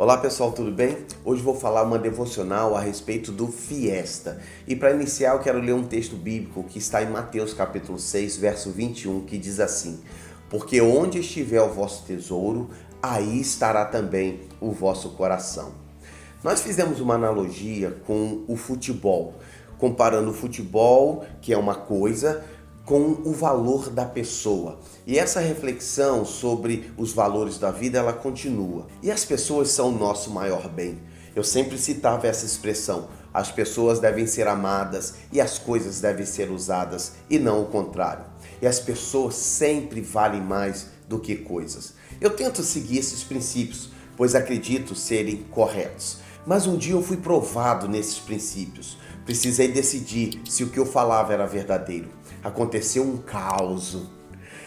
Olá pessoal, tudo bem? Hoje vou falar uma devocional a respeito do Fiesta. E para iniciar eu quero ler um texto bíblico que está em Mateus capítulo 6, verso 21, que diz assim: Porque onde estiver o vosso tesouro, aí estará também o vosso coração. Nós fizemos uma analogia com o futebol, comparando o futebol, que é uma coisa, com o valor da pessoa. E essa reflexão sobre os valores da vida, ela continua. E as pessoas são o nosso maior bem. Eu sempre citava essa expressão: as pessoas devem ser amadas e as coisas devem ser usadas, e não o contrário. E as pessoas sempre valem mais do que coisas. Eu tento seguir esses princípios, pois acredito serem corretos. Mas um dia eu fui provado nesses princípios. Precisei decidir se o que eu falava era verdadeiro. Aconteceu um caos.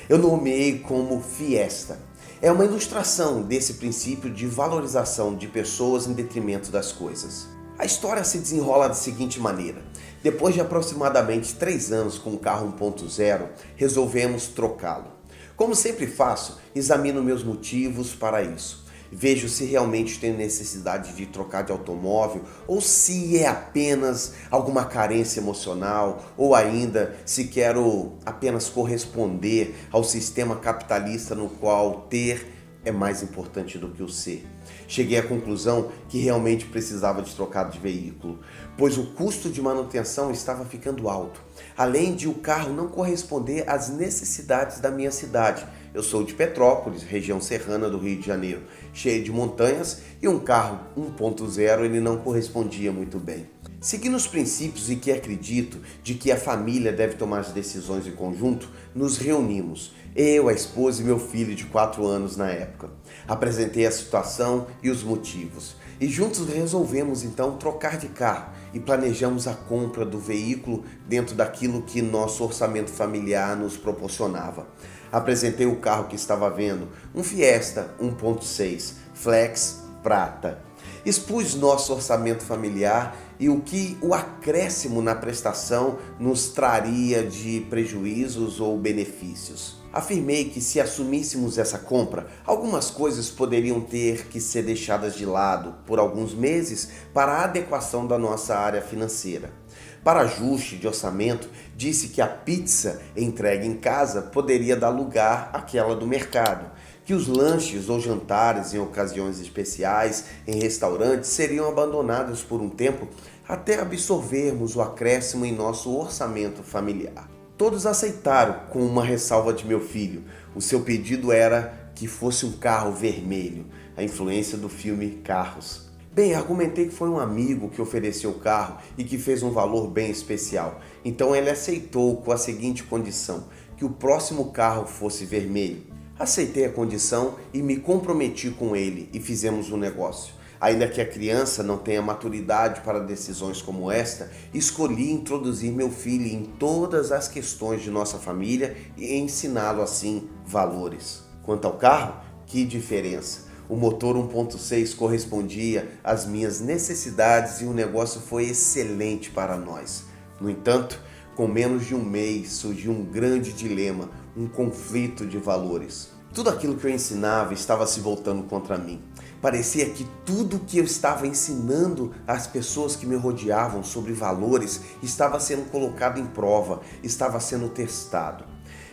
Eu nomeei como Fiesta. É uma ilustração desse princípio de valorização de pessoas em detrimento das coisas. A história se desenrola da seguinte maneira: depois de aproximadamente 3 anos com o carro 1.0, resolvemos trocá-lo. Como sempre faço, examino meus motivos para isso. Vejo se realmente tenho necessidade de trocar de automóvel ou se é apenas alguma carência emocional ou ainda se quero apenas corresponder ao sistema capitalista no qual ter é mais importante do que o ser. Cheguei à conclusão que realmente precisava de trocar de veículo, pois o custo de manutenção estava ficando alto, além de o carro não corresponder às necessidades da minha cidade. Eu sou de Petrópolis, região serrana do Rio de Janeiro, cheia de montanhas, e um carro 1.0 ele não correspondia muito bem. Seguindo os princípios e que acredito de que a família deve tomar as decisões em conjunto, nos reunimos, eu, a esposa e meu filho de 4 anos na época. Apresentei a situação e os motivos, e juntos resolvemos então trocar de carro e planejamos a compra do veículo dentro daquilo que nosso orçamento familiar nos proporcionava. Apresentei o carro que estava vendo, um Fiesta 1.6 Flex Prata. Expus nosso orçamento familiar e o que o acréscimo na prestação nos traria de prejuízos ou benefícios. Afirmei que se assumíssemos essa compra, algumas coisas poderiam ter que ser deixadas de lado por alguns meses para a adequação da nossa área financeira. Para ajuste de orçamento, disse que a pizza entregue em casa poderia dar lugar àquela do mercado, que os lanches ou jantares em ocasiões especiais em restaurantes seriam abandonados por um tempo até absorvermos o acréscimo em nosso orçamento familiar. Todos aceitaram, com uma ressalva de meu filho. O seu pedido era que fosse um carro vermelho, a influência do filme Carros. Bem, argumentei que foi um amigo que ofereceu o carro e que fez um valor bem especial. Então ele aceitou com a seguinte condição: que o próximo carro fosse vermelho. Aceitei a condição e me comprometi com ele e fizemos um negócio. Ainda que a criança não tenha maturidade para decisões como esta, escolhi introduzir meu filho em todas as questões de nossa família e ensiná-lo assim valores. Quanto ao carro, que diferença! O motor 1.6 correspondia às minhas necessidades e o negócio foi excelente para nós. No entanto, com menos de um mês surgiu um grande dilema, um conflito de valores. Tudo aquilo que eu ensinava estava se voltando contra mim. Parecia que tudo que eu estava ensinando às pessoas que me rodeavam sobre valores estava sendo colocado em prova, estava sendo testado.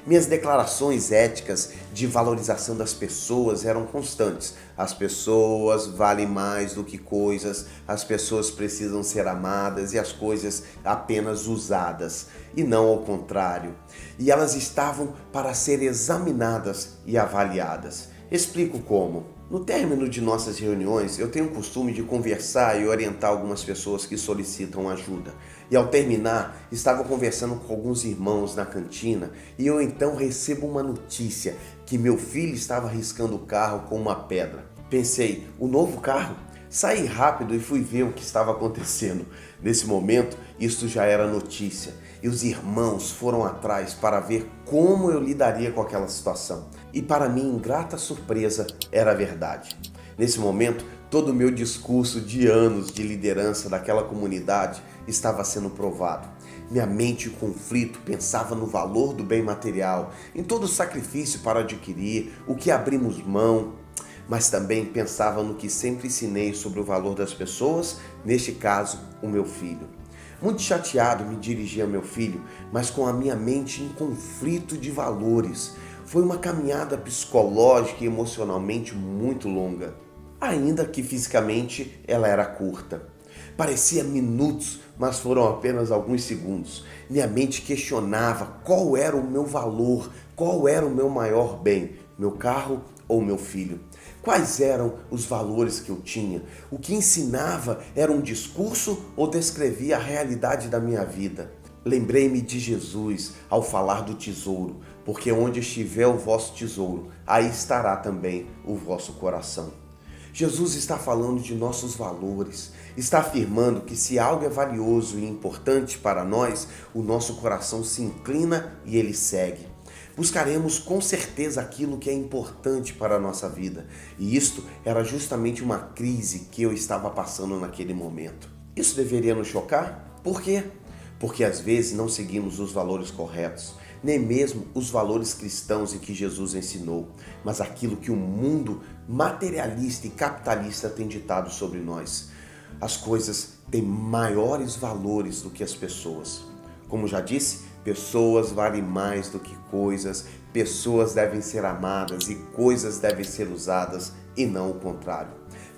Minhas declarações éticas de valorização das pessoas eram constantes. As pessoas valem mais do que coisas, as pessoas precisam ser amadas e as coisas apenas usadas, e não ao contrário. E elas estavam para ser examinadas e avaliadas. Explico como. No término de nossas reuniões, eu tenho o costume de conversar e orientar algumas pessoas que solicitam ajuda. E ao terminar, estava conversando com alguns irmãos na cantina e eu então recebo uma notícia que meu filho estava riscando o carro com uma pedra. Pensei, o novo carro? Saí rápido e fui ver o que estava acontecendo. Nesse momento, isto já era notícia e os irmãos foram atrás para ver como eu lidaria com aquela situação. E para minha ingrata surpresa, era verdade. Nesse momento, todo o meu discurso de anos de liderança daquela comunidade estava sendo provado. Minha mente em conflito pensava no valor do bem material, em todo o sacrifício para adquirir, o que abrimos mão. mas também pensava no que sempre ensinei sobre o valor das pessoas, neste caso, o meu filho. Muito chateado, me dirigi a meu filho, mas com a minha mente em conflito de valores. Foi uma caminhada psicológica e emocionalmente muito longa, ainda que fisicamente ela era curta. Parecia minutos, mas foram apenas alguns segundos. Minha mente questionava qual era o meu valor, qual era o meu maior bem, meu carro ou meu filho. Quais eram os valores que eu tinha? O que ensinava era um discurso ou descrevia a realidade da minha vida? Lembrei-me de Jesus ao falar do tesouro, porque onde estiver o vosso tesouro, aí estará também o vosso coração. Jesus está falando de nossos valores, está afirmando que se algo é valioso e importante para nós, o nosso coração se inclina e ele segue. Buscaremos com certeza aquilo que é importante para a nossa vida. E isto era justamente uma crise que eu estava passando naquele momento. Isso deveria nos chocar? Por quê? Porque às vezes não seguimos os valores corretos, nem mesmo os valores cristãos em que Jesus ensinou, mas aquilo que o mundo materialista e capitalista tem ditado sobre nós. As coisas têm maiores valores do que as pessoas. Como já disse, pessoas valem mais do que coisas, pessoas devem ser amadas e coisas devem ser usadas e não o contrário.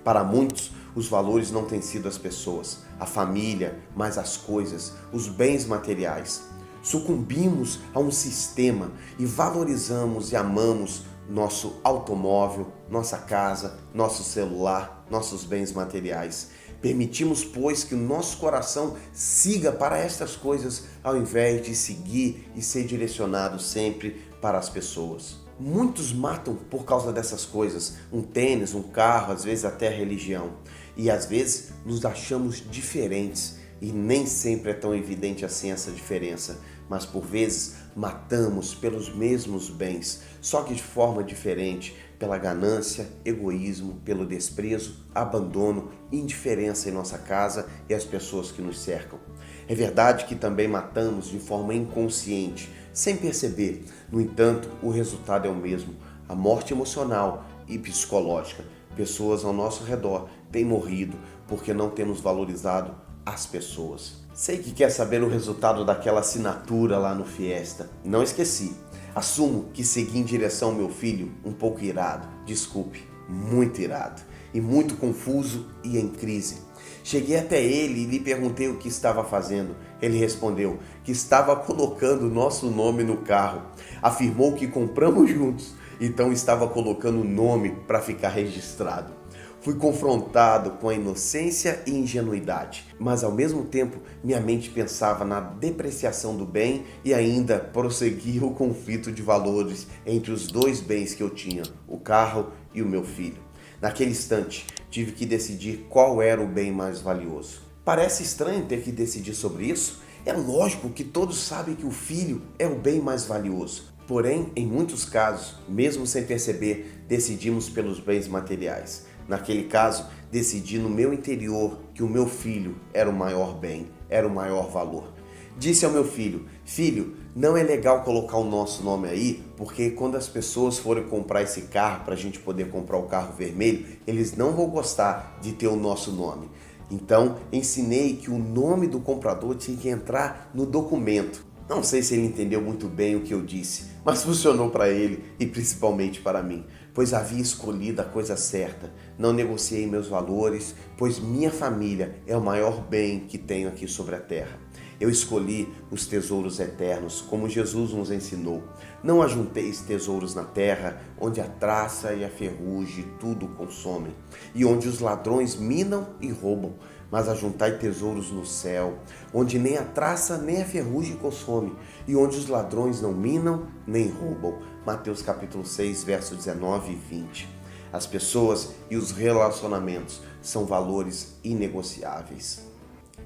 Para muitos, os valores não têm sido as pessoas, a família, mas as coisas, os bens materiais. Sucumbimos a um sistema e valorizamos e amamos nosso automóvel, nossa casa, nosso celular, nossos bens materiais. Permitimos, pois, que o nosso coração siga para estas coisas ao invés de seguir e ser direcionado sempre para as pessoas. Muitos matam por causa dessas coisas, um tênis, um carro, às vezes até a religião. E às vezes nos achamos diferentes e nem sempre é tão evidente assim essa diferença, mas por vezes matamos pelos mesmos bens, só que de forma diferente, pela ganância, egoísmo, pelo desprezo, abandono, indiferença em nossa casa e as pessoas que nos cercam. É verdade que também matamos de forma inconsciente, sem perceber. No entanto, o resultado é o mesmo, a morte emocional e psicológica. Pessoas ao nosso redor têm morrido porque não temos valorizado as pessoas. Sei que quer saber o resultado daquela assinatura lá no Fiesta. Não esqueci. Assumo que segui em direção ao meu filho um pouco irado. Desculpe, muito irado. E muito confuso e em crise. Cheguei até ele e lhe perguntei o que estava fazendo. Ele respondeu que estava colocando o nosso nome no carro. Afirmou que compramos juntos, então estava colocando o nome para ficar registrado. Fui confrontado com a inocência e ingenuidade, mas ao mesmo tempo minha mente pensava na depreciação do bem e ainda prosseguia o conflito de valores entre os dois bens que eu tinha, o carro e o meu filho. Naquele instante, tive que decidir qual era o bem mais valioso. Parece estranho ter que decidir sobre isso? É lógico que todos sabem que o filho é o bem mais valioso. Porém, em muitos casos, mesmo sem perceber, decidimos pelos bens materiais. Naquele caso, decidi no meu interior que o meu filho era o maior bem, era o maior valor. Disse ao meu filho: filho, não é legal colocar o nosso nome aí, porque quando as pessoas forem comprar esse carro para a gente poder comprar o carro vermelho, eles não vão gostar de ter o nosso nome. Então, ensinei que o nome do comprador tinha que entrar no documento. Não sei se ele entendeu muito bem o que eu disse, mas funcionou para ele e principalmente para mim, pois havia escolhido a coisa certa. Não negociei meus valores, pois minha família é o maior bem que tenho aqui sobre a terra. Eu escolhi os tesouros eternos, como Jesus nos ensinou. Não ajunteis tesouros na terra, onde a traça e a ferrugem tudo consomem, e onde os ladrões minam e roubam, mas ajuntai tesouros no céu, onde nem a traça nem a ferrugem consome, e onde os ladrões não minam nem roubam. Mateus capítulo 6, versos 19 e 20. As pessoas e os relacionamentos são valores inegociáveis.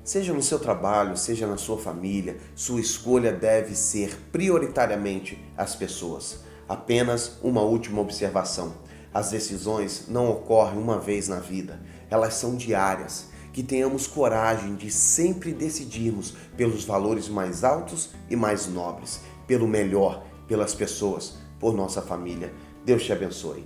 Seja no seu trabalho, seja na sua família, sua escolha deve ser prioritariamente as pessoas. Apenas uma última observação. As decisões não ocorrem uma vez na vida, elas são diárias. Que tenhamos coragem de sempre decidirmos pelos valores mais altos e mais nobres, pelo melhor, pelas pessoas, por nossa família. Deus te abençoe.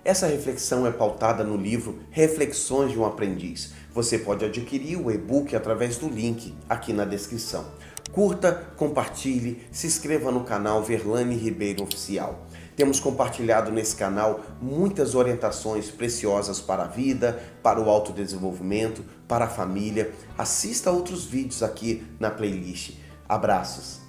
Essa reflexão é pautada no livro Reflexões de um Aprendiz. Você pode adquirir o e-book através do link aqui na descrição. Curta, compartilhe, se inscreva no canal Verlane Ribeiro Oficial. Temos compartilhado nesse canal muitas orientações preciosas para a vida, para o autodesenvolvimento, para a família. Assista a outros vídeos aqui na playlist. Abraços!